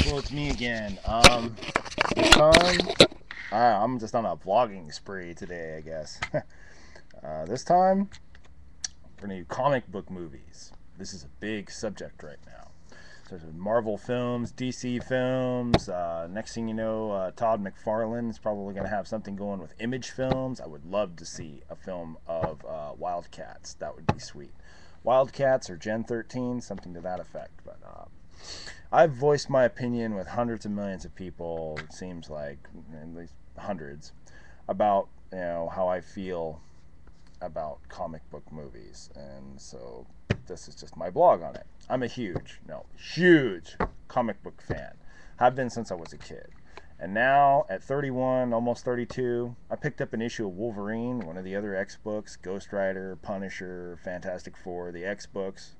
Well, it's me again. This time, I'm just on a vlogging spree today, I guess. This time, we're gonna do comic book movies. This is a big subject right now. So there's Marvel films, DC films. Next thing you know, Todd McFarlane is probably gonna have something going with Image Films. I would love to see a film of Wildcats. That would be sweet. Wildcats or Gen 13, something to that effect. But I've voiced my opinion with hundreds of millions of people, it seems like, at least hundreds, about how I feel about comic book movies. And so this is just my blog on it. I'm a huge comic book fan. Have been since I was a kid. And now at 31, almost 32, I picked up an issue of Wolverine, one of the other X books, Ghost Rider, Punisher, Fantastic Four, the X books.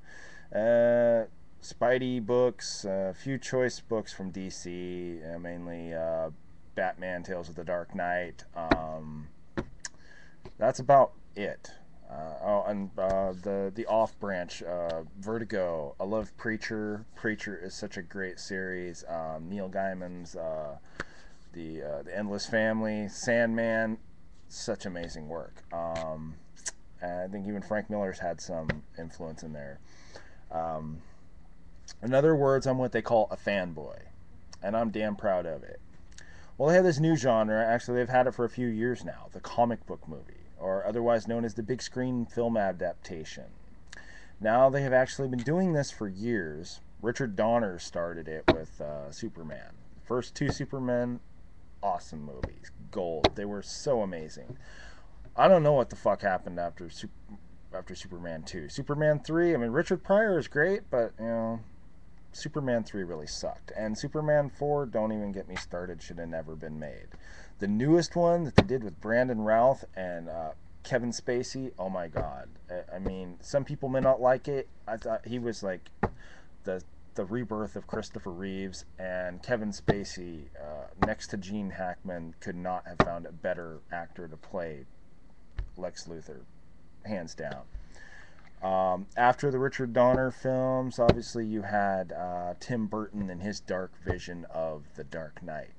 Spidey books, a few choice books from DC, mainly Batman, Tales of the Dark Knight. That's about it. And the off branch, Vertigo. I love Preacher. Preacher is such a great series. Neil Gaiman's the Endless Family, Sandman, such amazing work. And I think even Frank Miller's had some influence in there. In other words, I'm what they call a fanboy, and I'm damn proud of it. Well, they have this new genre. Actually, they've had it for a few years now, the comic book movie, or otherwise known as the big screen film adaptation. Now they have actually been doing this for years. Richard Donner started it with Superman. The first two Superman, awesome movies, gold. They were so amazing. I don't know what the fuck happened after Superman 2. Superman 3, I mean, Richard Pryor is great, but, Superman 3 really sucked. And Superman 4, don't even get me started, should have never been made. The newest one that they did with Brandon Routh and Kevin Spacey, oh my god. I mean, some people may not like it. I thought he was like the rebirth of Christopher Reeves, and Kevin Spacey, next to Gene Hackman, could not have found a better actor to play Lex Luthor, hands down. After the Richard Donner films, obviously you had Tim Burton and his dark vision of The Dark Knight.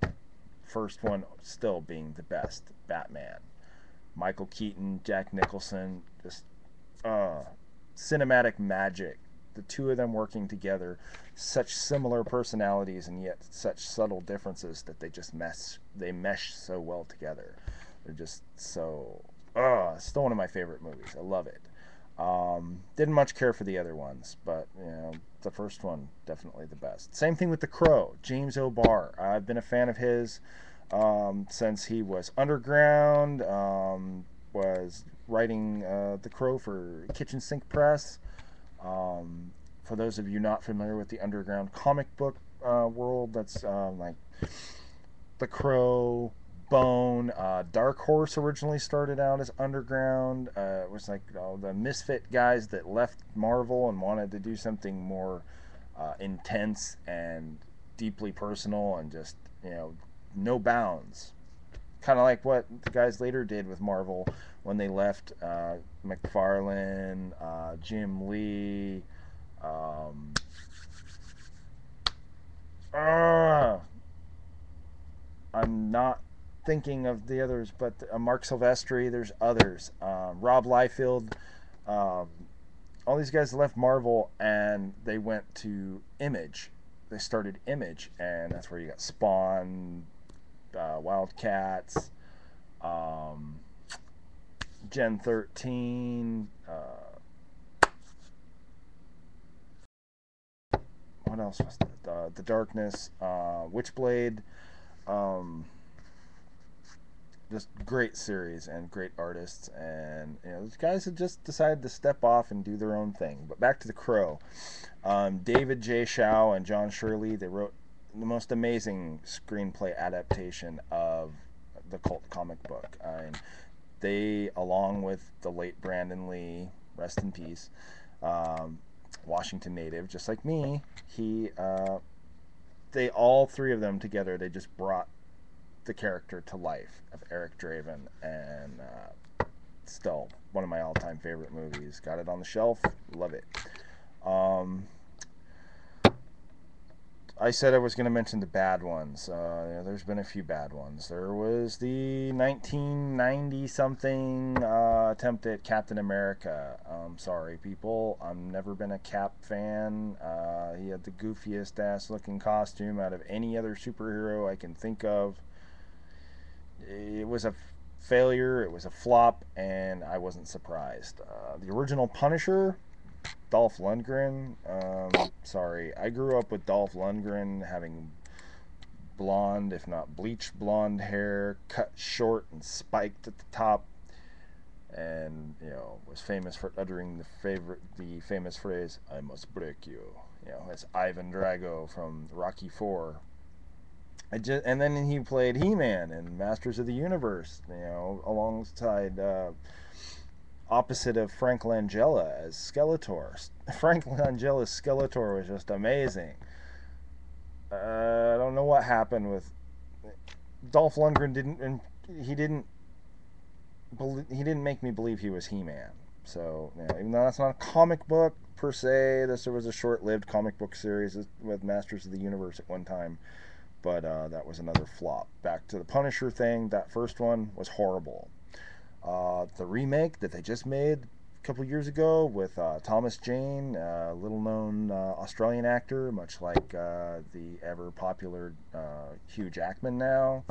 First one still being the best, Batman. Michael Keaton, Jack Nicholson, just cinematic magic. The two of them working together, such similar personalities and yet such subtle differences that they mesh so well together. They're just so, still one of my favorite movies. I love it. Didn't much care for the other ones, but the first one definitely the best. Same thing with The Crow, James O'Barr. I've been a fan of his since he was Underground, was writing The Crow for Kitchen Sink Press. For those of you not familiar with the Underground comic book world, that's like The Crow, Bone, Dark Horse originally started out as Underground. It was like the misfit guys that left Marvel and wanted to do something more intense and deeply personal and just, no bounds. Kind of like what the guys later did with Marvel when they left McFarlane, Jim Lee. I'm not thinking of the others, but Mark Silvestri, there's others. Rob Liefeld. All these guys left Marvel and they went to Image. They started Image, and that's where you got Spawn, Wildcats, Gen 13. What else was that? The Darkness, Witchblade. Just great series and great artists, and these guys have just decided to step off and do their own thing. But back to The Crow. David J. Shaw and John Shirley, they wrote the most amazing screenplay adaptation of the cult comic book. They, along with the late Brandon Lee, rest in peace, Washington native, just like me, they all three of them together, they just brought the character to life of Eric Draven, and still one of my all-time favorite movies. Got it on the shelf, love it. I said I was going to mention the bad ones. There's been a few bad ones. There was the 1990 something attempt at Captain America. Sorry, people. I've never been a Cap fan. He had the goofiest ass looking costume out of any other superhero I can think of. It was a failure. It was a flop, and I wasn't surprised. The original Punisher, Dolph Lundgren. Sorry, I grew up with Dolph Lundgren having blonde, if not bleached blonde hair, cut short and spiked at the top, and was famous for uttering the famous phrase "I must break you." That's Ivan Drago from Rocky IV. And then he played He-Man in Masters of the Universe, alongside opposite of Frank Langella as Skeletor. Frank Langella's Skeletor was just amazing. I don't know what happened with Dolph Lundgren. He didn't make me believe he was He-Man. So even though that's not a comic book per se, this was a short-lived comic book series with Masters of the Universe at one time. But that was another flop. Back to the Punisher thing. That first one was horrible. The remake that they just made a couple years ago with Thomas Jane, a little-known Australian actor, much like the ever-popular Hugh Jackman now,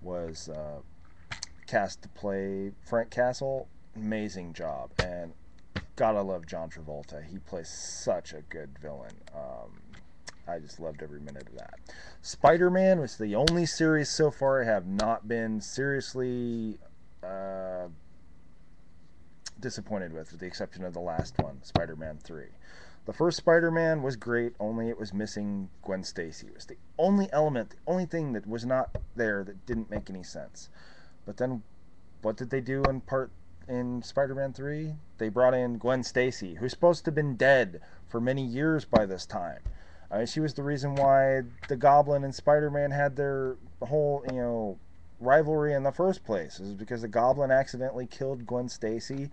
was cast to play Frank Castle. Amazing job. And gotta love John Travolta. He plays such a good villain. I just loved every minute of that. Spider-Man was the only series so far I have not been seriously disappointed with the exception of the last one, Spider-Man 3. The first Spider-Man was great, only it was missing Gwen Stacy. It was the only element, the only thing that was not there that didn't make any sense. But then, what did they do in Spider-Man 3? They brought in Gwen Stacy, who's supposed to have been dead for many years by this time. She was the reason why the Goblin and Spider-Man had their whole, rivalry in the first place. It was because the Goblin accidentally killed Gwen Stacy,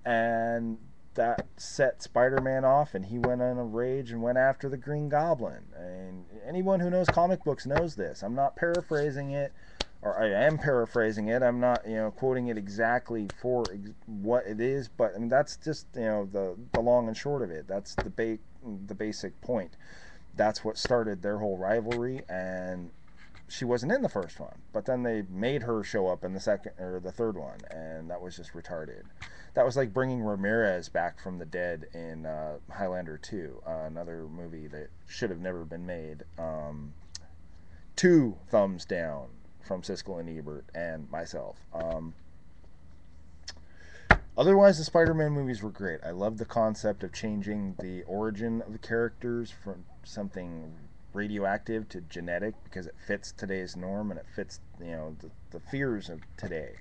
and that set Spider-Man off, and he went on a rage and went after the Green Goblin. And anyone who knows comic books knows this. I'm not paraphrasing it, or I am paraphrasing it. I'm not, quoting it exactly for what it is, but I mean that's just, the long and short of it. That's the basic point. That's what started their whole rivalry, and she wasn't in the first one, but then they made her show up in the second or the third one, and that was just retarded. That was like bringing Ramirez back from the dead in Highlander 2, another movie that should have never been made. 2 thumbs down from Siskel and Ebert and myself. Otherwise, the Spider-Man movies were great. I love the concept of changing the origin of the characters from something radioactive to genetic, because it fits today's norm and it fits the fears of today,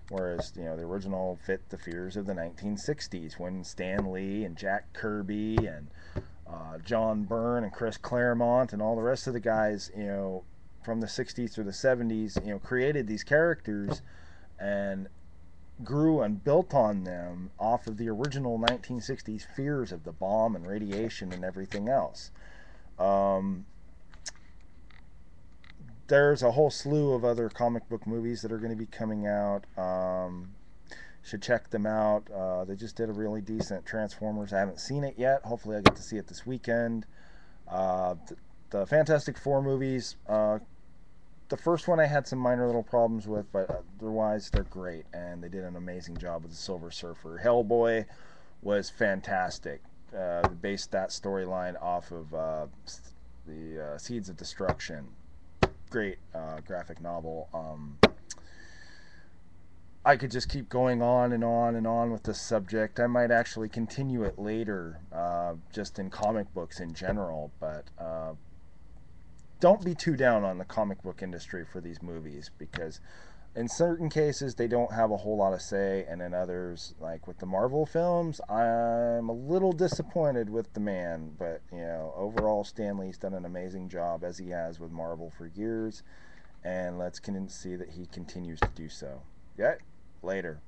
whereas the original fit the fears of the 1960s when Stan Lee and Jack Kirby and John Byrne and Chris Claremont and all the rest of the guys from the 60s through the 70s created these characters and grew and built on them off of the original 1960s fears of the bomb and radiation and everything else. There's a whole slew of other comic book movies that are going to be coming out. Should check them out. They just did a really decent Transformers. I haven't seen it yet. Hopefully I get to see it this weekend. The Fantastic Four movies, the first one I had some minor little problems with, but otherwise they're great, and they did an amazing job with the Silver Surfer. Hellboy was fantastic. Based that storyline off of the Seeds of Destruction. Great graphic novel. I could just keep going on and on and on with this subject. I might actually continue it later, just in comic books in general, but don't be too down on the comic book industry for these movies, because in certain cases they don't have a whole lot of say, and in others, like with the Marvel films, I'm a little disappointed with the man, but overall Stan Lee's done an amazing job, as he has with Marvel for years, and let's see that he continues to do so. Yeah, later.